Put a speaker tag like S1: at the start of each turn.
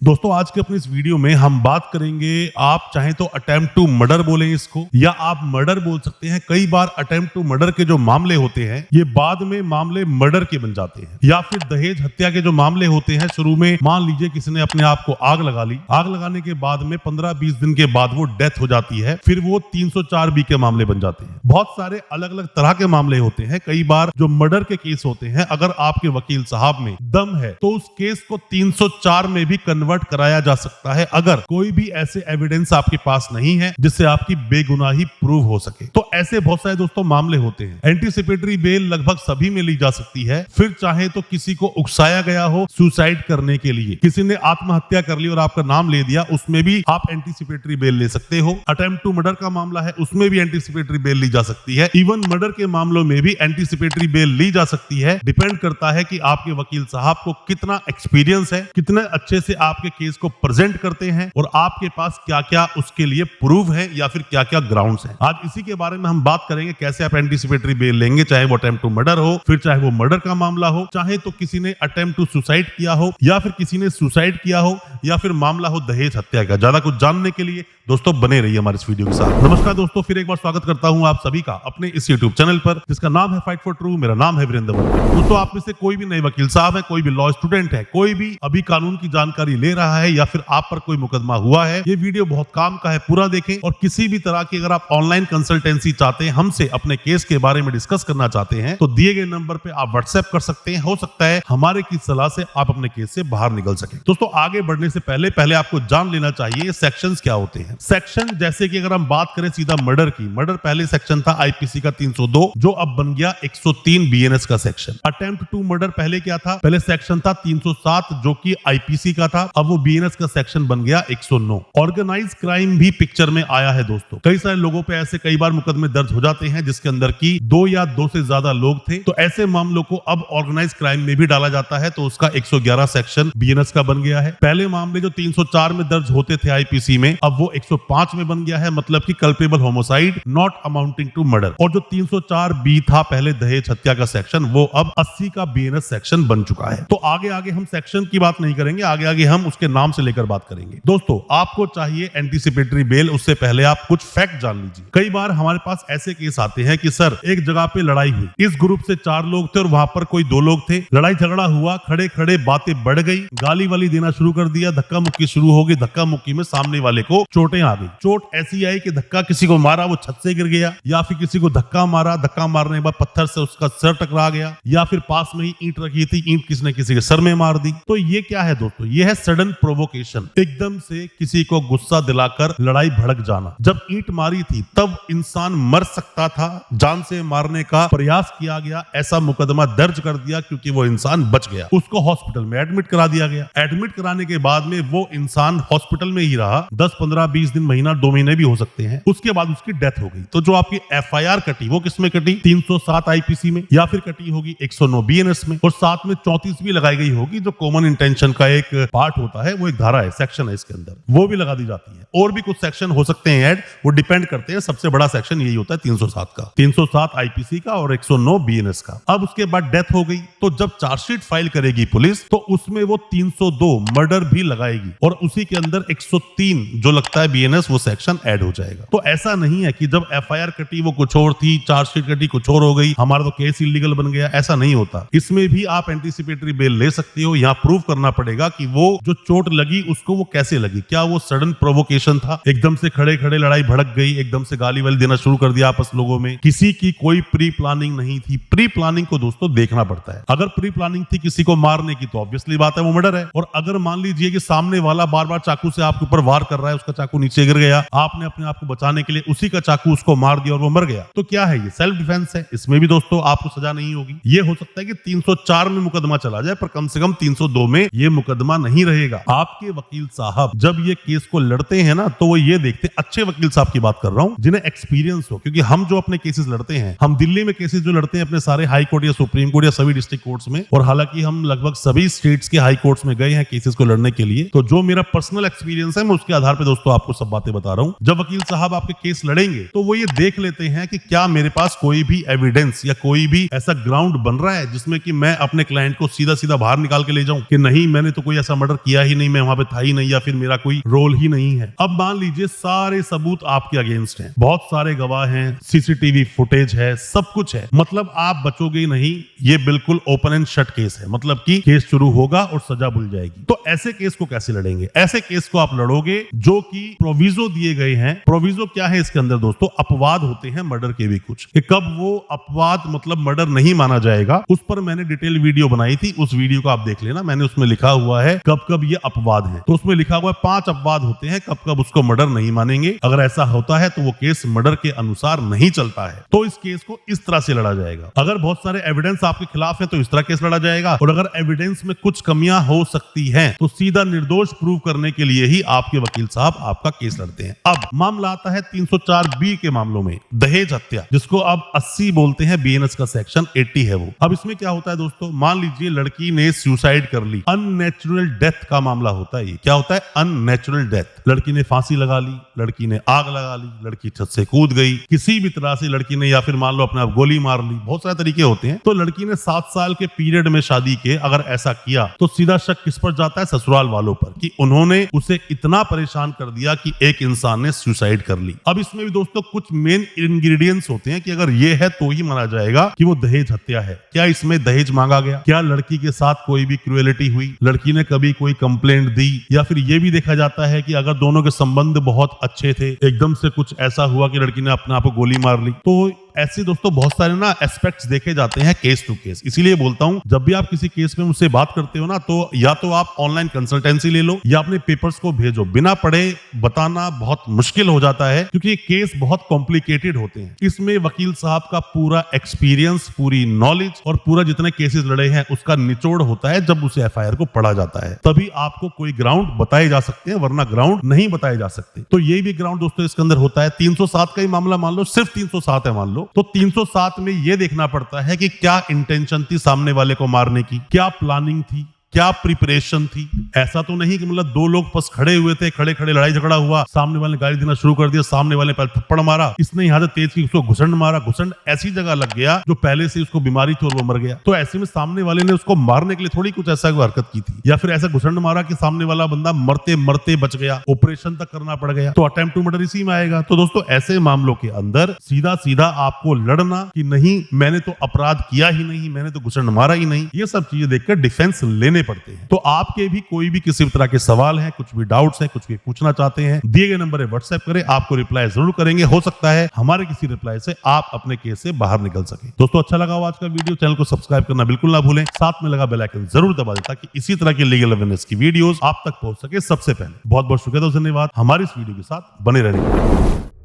S1: दोस्तों आज के अपने इस वीडियो में हम बात करेंगे, आप चाहें तो अटेम्प्ट टू मर्डर बोलें इसको या आप मर्डर बोल सकते हैं। कई बार अटेम्प्ट टू मर्डर के जो मामले होते हैं ये बाद में मामले मर्डर के बन जाते हैं, या फिर दहेज हत्या के जो मामले होते हैं शुरू में मान लीजिए किसी ने अपने आप को आग लगा ली, आग लगाने के बाद में 15-20 दिन के बाद वो डेथ हो जाती है, फिर वो 304B के मामले बन जाते हैं। बहुत सारे अलग अलग तरह के मामले होते हैं। कई बार जो मर्डर के केस होते हैं, अगर आपके वकील साहब में दम है तो उस केस को 304 में भी कन्वर्ट कराया जा सकता है, अगर कोई भी ऐसे एविडेंस आपके पास नहीं है जिससे आपकी बेगुनाही प्रूव हो सके। तो ऐसे बहुत सारे दोस्तों मामले होते हैं। एंटीसिपेटरी बेल लगभग सभी में ली जा सकती है। फिर चाहे तो किसी को उकसाया गया हो सुसाइड करने के लिए, किसी ने आत्महत्या कर ली और आपका नाम ले दिया, उसमें भी आप एंटीसिपेटरी बेल ले सकते हो। अटेम्प्ट टू मर्डर का मामला है, उसमें भी एंटीसिपेटरी बेल ली जा सकती है। इवन मर्डर के मामलों में भी एंटीसिपेटरी बेल ली जा सकती है। डिपेंड करता है कि आपके वकील साहब को कितना एक्सपीरियंस है, कितने अच्छे से आपके केस को प्रेजेंट करते हैं और आपके पास क्या क्या उसके लिए प्रूफ है या फिर क्या क्या ग्राउंड्स हैं। आज इसी के बारे में हम बात करेंगे, कैसे आप एंटीसिपेटरी बेल लेंगे, चाहे वो अटेम्प्ट टू मर्डर हो, फिर चाहे वो मर्डर का मामला हो, चाहे तो किसी ने अटेम्प्ट टू सुसाइड किया हो या फिर किसी ने सुसाइड किया हो, या फिर मामला हो दहेज हत्या का। ज्यादा कुछ जानने के लिए दोस्तों बने रहिए हमारे इस वीडियो के साथ। नमस्कार दोस्तों, फिर एक बार स्वागत करता हूं आप सभी का अपने इस YouTube चैनल पर जिसका नाम है फाइट फॉर ट्रू। मेरा नाम है वीरेंद्र वर्मा। दोस्तों आप में से कोई भी नए वकील साहब है, कोई भी लॉ स्टूडेंट है, कोई भी अभी कानून की जानकारी ले रहा है या फिर आप पर कोई मुकदमा हुआ है, ये वीडियो बहुत काम का है, पूरा देखें। और किसी भी तरह की अगर आप ऑनलाइन कंसल्टेंसी चाहते हैं, हमसे अपने केस के बारे में डिस्कस करना चाहते हैं, तो दिए गए नंबर पे आप व्हाट्सएप कर सकते हैं। हो सकता है हमारे की सलाह से आप अपने केस से बाहर निकल सके। दोस्तों आगे बढ़ने से पहले आपको जान लेना चाहिए सेक्शंस क्या होते हैं। सेक्शन जैसे कि अगर हम बात करें सीधा मर्डर की, मर्डर पहले सेक्शन था आईपीसी का 302, जो अब बन गया 103 बीएनएस का सेक्शन। अटेम्प्ट टू मर्डर पहले क्या था? पहले सेक्शन था 307 जो कि आईपीसी का था, अब वो बीएनएस का सेक्शन बन गया 109। ऑर्गेनाइज क्राइम भी पिक्चर में आया है दोस्तों। कई सारे लोगों पे ऐसे कई बार मुकदमे दर्ज हो जाते हैं जिसके अंदर की 2 या 2 से ज्यादा लोग थे, तो ऐसे मामलों को अब ऑर्गेनाइज क्राइम में भी डाला जाता है, तो उसका 111 सेक्शन बीएनएस का बन गया है। पहले मामले जो 304 में दर्ज होते थे आईपीसी में, अब वो 105 में बन गया है, मतलब कि culpable homicide not amounting to murder. और जो 304B था पहले दहेज हत्या का सेक्शन, वो अब 80 का बीएनएस सेक्शन बन चुका है। तो आगे हम सेक्शन की बात नहीं करेंगे, आगे हम उसके नाम से लेकर बात करेंगे। दोस्तों आपको चाहिए एंटीसिपेटरी बेल, उससे पहले आप कुछ फैक्ट जान लीजिए। कई बार हमारे पास ऐसे केस आते हैं कि सर एक जगह पे लड़ाई हुई, इस ग्रुप से 4 लोग थे और वहां पर कोई 2 लोग थे, लड़ाई झगड़ा हुआ, खड़े खड़े बातें बढ़ गई, गाली वाली देना शुरू कर दिया, धक्का मुक्की शुरू हो गई, धक्का मुक्की में सामने वाले को चोटें आ गई। चोट ऐसी आई कि धक्का किसी को मारा वो छत से गिर गया, या फिर किसी को धक्का मारा, धक्का मारने के बाद पत्थर से उसका सर टकरा गया, या फिर पास में ही ईंट रखी थी, ईंट किसी ने किसी के सर में मार दी। तो ये क्या है दोस्तों? ये है सडन प्रोवोकेशन, एकदम से किसी को गुस्सा दिलाकर लड़ाई भड़क जाना। जब ईंट मारी थी तब इंसान मर सकता था, जान से मारने का प्रयास किया गया, ऐसा मुकदमा दर्ज कर दिया क्योंकि वो इंसान बच गया, उसको हॉस्पिटल में एडमिट करा दिया गया। एडमिट कराने के बाद में वो इंसान हॉस्पिटल में ही रहा, 10, 15, 20 दिन, महीना, 2 महीने भी हो सकते हैं, उसके बाद उसकी डेथ हो गई। तो जो आपकी एफआईआर कटी वो किसमें कटी? 307 आईपीसी में, या फिर कटी होगी 109 बीएनएस में, और साथ में 34 भी लगाई गई होगी जो कॉमन इंटेंशन का एक पार्ट होता है, वो एक धारा है, सेक्शन है इसके अंदर, वो भी लगा दी जाती है। और भी कुछ सेक्शन हो सकते हैं ऐड, वो डिपेंड करते हैं। सबसे बड़ा सेक्शन यही होता है 307 का, 307 आईपीसी का और 109 बीएनएस का। अब उसके बाद डेथ हो गई तो जब चार्जशीट फाइल करेगी पुलिस तो उसमें वो 302 मर्डर भी लगाएगी और उसी के अंदर 103 जो लगता है बीएनएस वो सेक्शन ऐड हो जाएगा। तो ऐसा नहीं है कि जब एफआईआर कटी वो कुछ और थी, चार्जशीट कटी कुछ और हो गई, हमारा तो केस इलीगल बन गया, ऐसा नहीं होता। इसमें भी आप एंटीसिपेटरी बेल ले सकते हो। यहाँ प्रूव करना पड़ेगा कि वो जो चोट लगी उसको वो कैसे लगी, क्या वो सडन प्रोवोकेशन था, एकदम से खड़े खड़े लड़ाई भड़क गई, एकदम से गाली वाली देना शुरू कर दिया आपस लोगों में, किसी की कोई प्री प्लानिंग नहीं थी। प्री प्लानिंग को दोस्तों देखना पड़ता है। अगर प्री प्लानिंग थी किसी को मारने की तो ऑब्वियसली बात है वो मर्डर है। और अगर मान लीजिए कि सामने वाला बार बार चाकू से आपके ऊपर वार कर रहा है, उसका चाकू नीचे गिर गया, आपने अपने आप को बचाने के लिए उसी का चाकू उसको मार दिया और वो मर गया, तो क्या है ये? सेल्फ डिफेंस है। इसमें भी दोस्तों आपको सजा नहीं होगी। ये हो सकता है कि 304 में मुकदमा चला जाए, पर कम से कम 302 में ये मुकदमा नहीं रहेगा। आपके वकील साहब जब ये केस को लड़ते हैं ना तो वो ये देखते हैं, अच्छे वकील साहब की बात कर रहा हूँ जिन्हें एक्सपीरियंस हो, क्योंकि हम जो अपने केसेस लड़ते हैं, हम दिल्ली में केसेस जो लड़ते हैं अपने सारे हाई कोर्ट या सुप्रीम कोर्ट या सभी डिस्ट्रिक्ट कोर्ट्स में, और हालांकि हम लगभग सभी स्टेट्स के हाई कोर्ट्स में गए हैं केसेस को लड़ने के लिए, तो जो मेरा पर्सनल एक्सपीरियंस है मैं उसके आधार पर दोस्तों आपको सब बातें बता रहा हूँ। जब वकील साहब आपके केस लड़ेंगे तो वो ये देख लेते हैं कि क्या मेरे पास कोई भी एविडेंस या कोई भी ऐसा ग्राउंड बन रहा है जिसमें कि मैं अपने क्लाइंट को सीधा सीधा बाहर निकाल के ले जाऊं कि नहीं मैंने तो कोई ऐसा मर्डर किया ही नहीं, मैं वहां पे था ही नहीं, या फिर मेरा कोई रोल ही नहीं है। अब मान लीजिए सारे सबूत आपके अगेंस्ट हैं, बहुत सारे गवाह हैं, सीसीटीवी फुटेज है, सब कुछ है, मतलब आप बचोगे नहीं। ये बिल्कुल ओपन एंड शट केस है, मतलब कि केस शुरू होगा और सजा भूल जाएगी। तो ऐसे केस को कैसे लड़ेंगे? ऐसे केस को आप लड़ोगे जो कि प्रोविजो दिए गए हैं। प्रोविजो क्या है इसके अंदर दोस्तों? अपवाद होते हैं मर्डर के भी कुछ, कि कब वो अपवाद मतलब मर्डर नहीं माना जाएगा, उस पर मैंने डिटेल वीडियो बनाई थी, उस वीडियो को आप देख लेना। मैंने उसमें लिखा हुआ है कब कब ये अपवाद है, तो उसमें लिखा हुआ है 5 अपवाद होते हैं कब कब उसको मर्डर नहीं मानेंगे। अगर ऐसा होता है तो वो केस मर्डर के अनुसार नहीं चलता है, तो इस केस को इस तरह से लड़ा जाएगा। अगर बहुत सारे एविडेंस आपके खिलाफ है तो इस तरह केस लड़ा जाएगा, और अगर एविडेंस में कुछ कमियां हो सकती हैं तो सीधा निर्दोष प्रूव करने के लिए ही आपके वकील साहब आपका केस लड़ते हैं। अब मामला आता है 304B के मामलों में, दहेज हत्या, जिसको अब 80 बोलते हैं, बीएनएस का सेक्शन 80 है वो। अब इसमें क्या होता है दोस्तों? मान लीजिए लड़की ने सुसाइड कर ली, अननेचुरल डेथ का मामला होता है। ये क्या होता है? Unnatural death. लड़की ने फांसी लगा ली, लड़की ने आग लगा ली, लड़की छत से कूद गई, किसी भी तरह से लड़की ने, या फिर मान लो अपने आप गोली मार ली, बहुत सारे तरीके होते हैं। तो लड़की ने 7 साल के पीरियड में शादी के अगर ऐसा किया तो सीधा शक किस पर जाता है? ससुराल वालों पर, कि उन्होंने उसे इतना परेशान कर दिया कि एक इंसान ने सुसाइड कर ली। अब इसमें भी दोस्तों कुछ मेन इंग्रेडिएंट्स होते हैं कि अगर ये है तो ही माना जाएगा कि वो दहेज हत्या है। क्या इसमें दहेज मांगा गया? क्या लड़की के साथ कोई भी क्रुएलिटी हुई? लड़की ने कभी कोई कंप्लेंट दी? या फिर ये भी देखा जाता है कि अगर दोनों के संबंध बहुत अच्छे थे, एकदम से कुछ ऐसा हुआ कि लड़की ने अपने आप को गोली मार ली। तो ऐसे दोस्तों बहुत सारे ना एस्पेक्ट्स देखे जाते हैं केस टू केस। इसीलिए बोलता हूं जब भी आप किसी केस में मुझसे बात करते हो ना, तो या तो आप ऑनलाइन कंसल्टेंसी ले लो या अपने पेपर्स को भेजो। बिना पढ़े बताना बहुत मुश्किल हो जाता है, क्योंकि ये केस बहुत कॉम्प्लिकेटेड होते हैं। इसमें वकील साहब का पूरा एक्सपीरियंस, पूरी नॉलेज और पूरा जितने केसेस लड़े हैं उसका निचोड़ होता है जब उसे एफआईआर को पढ़ा जाता है, तभी आपको कोई ग्राउंड बताए जा सकते हैं, वरना ग्राउंड नहीं बताए जा सकते। तो ये भी ग्राउंड दोस्तों इसके अंदर होता है। 307 का ही मामला मान लो, सिर्फ 307 है मान लो, तो 307 में यह देखना पड़ता है कि क्या इंटेंशन थी सामने वाले को मारने की, क्या प्लानिंग थी, क्या प्रिपरेशन थी। ऐसा तो नहीं कि मतलब 2 लोग बस खड़े हुए थे, खड़े खड़े लड़ाई झगड़ा हुआ, सामने वाले ने गाली देना शुरू कर दिया, सामने वाले ने पहले थप्पड़ मारा, इसने यहां से तेज की उसको घुसंड मारा, घुसंड ऐसी जगह लग गया जो पहले से उसको बीमारी थी और वो मर गया। तो ऐसे में सामने वाले ने उसको मारने के लिए थोड़ी कुछ ऐसा हरकत की थी, या फिर ऐसा घुसंड मारा कि सामने वाला बंदा मरते मरते बच गया, ऑपरेशन तक करना पड़ गया, तो अटेम्प्ट टू मर्डर इसी में आएगा। तो दोस्तों ऐसे मामलों के अंदर सीधा सीधा आपको लड़ना कि नहीं मैंने तो अपराध किया ही नहीं, मैंने तो घुसंड मारा ही नहीं, ये सब चीजें देखकर डिफेंस लेने पड़ते हैं। तो आपके भी कोई भी किसी भी तरह के सवाल हैं, कुछ भी डाउट्स हैं, कुछ भी पूछना चाहते हैं, दिए गए नंबर पे व्हाट्सएप करें, आपको रिप्लाई जरूर करेंगे। हो सकता है हमारे किसी रिप्लाई से आप अपने केस से बाहर निकल सके। दोस्तों अच्छा लगा आज का वीडियो, चैनल को सब्सक्राइब करना बिल्कुल ना भूलें, साथ में लगा बेल आइकन जरूर दबा दें ताकि इसी तरह की लीगल अवेयरनेस की वीडियोस आप तक पहुंच सके सबसे पहले। बहुत बहुत शुक्रिया, धन्यवाद हमारी इस वीडियो के साथ बने रहने के लिए।